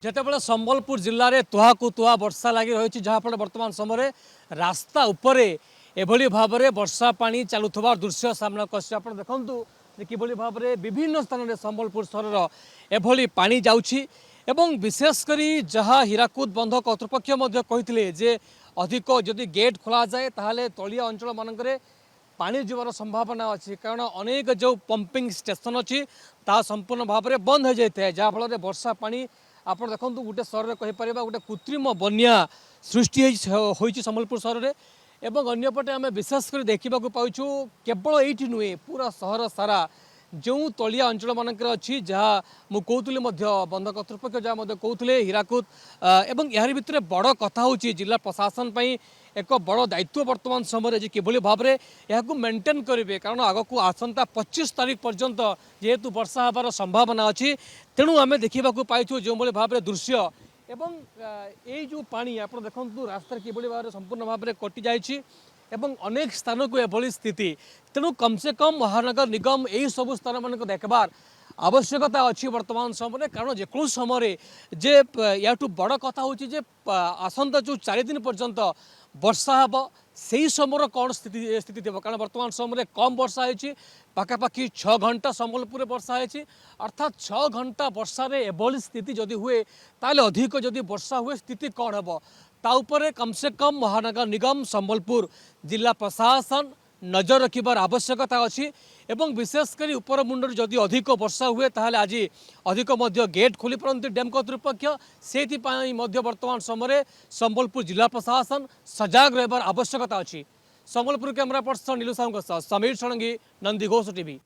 जितेबाला संबलपुर जिले में तुहा को तुहा वर्षा लगी रही जहाँफल बर्तमान समय रास्ता उपरे एभली भाव में वर्षा पानी चलुवा दृश्य सामना कर आप देखु कि भाव में विभिन्न स्थान में संबलपुर सहर एभली पानी जाऊँगी एवं विशेषकर जहाँ हीराकुद बंध कर्तृपक्ष कहते जे अधिक जदि गेट खोल जाए ताहले तलिया अंचल मानक पानी जीवार संभावना अच्छी कारण अनेक जो पंपिंग स्टेशन अच्छी ता संपूर्ण भाव में बंद हो जाए है जहाँफल वर्षा पानी आप देखो गोटे सहर में कहीपर गोटे कृत्रिम बन्या सृष्टि होती संबलपुर सहर में एवं अंपटे आम विशेषकर देखा पाचु केवल ये नुहे पूरा सहर सारा जो तलिया अंचल मानक अच्छी जहाँ मुझे बंध कर्तृपक्ष जहाँ कहते हीराकुद एवं यार भितर बड़ कथा हूँ जिला प्रशासन एक बड़ दायित्व वर्तमान समय किभली भाव में यह मेंटेन करेंगे कारण आग को आसंता 25 तारीख पर्यंत जेहेतु वर्षा हबार संभावना अच्छी तेणु आम देखा पाइु जो भाव में दृश्य एवं ये जो पानी आप देखो रास्ता किभली भाव में संपूर्ण भाव में कटि जाइए एवं अनेक स्थान को एभली स्थिति तेणु कम से कम महानगर निगम यही सब स्थान मान देखबार आवश्यकता अच्छी वर्तमान समय कारण जेको समय जे या बड़ कथा हूँ आसंता जो 4 दिन पर्यंत वर्षा हम से समय कौन स्थिति थी कारण वर्तमान समय कम वर्षा होती पाखापाखि 6 घंटा संबलपुर वर्षा होती अर्थात 6 घंटा वर्षा एभली स्थिति जदि हुए ताले अधिक जदि वर्षा हुए स्थिति कौन हम ताऊपर कम से कम महानगर निगम संबलपुर जिला प्रशासन नजर रखिबार आवश्यकता अच्छी एवं विशेषकर उपर मुंडर जदि अधिक वर्षा हुए ताहले आज अधिक गेट खोली पारती डैम कर्तृपक्ष से वर्तमान समय संबलपुर जिला प्रशासन सजग रहिबार आवश्यकता अच्छी। संबलपुर कैमरा पर्सन नीलू साहू समीर षडंगी नंदीघोष टीवी।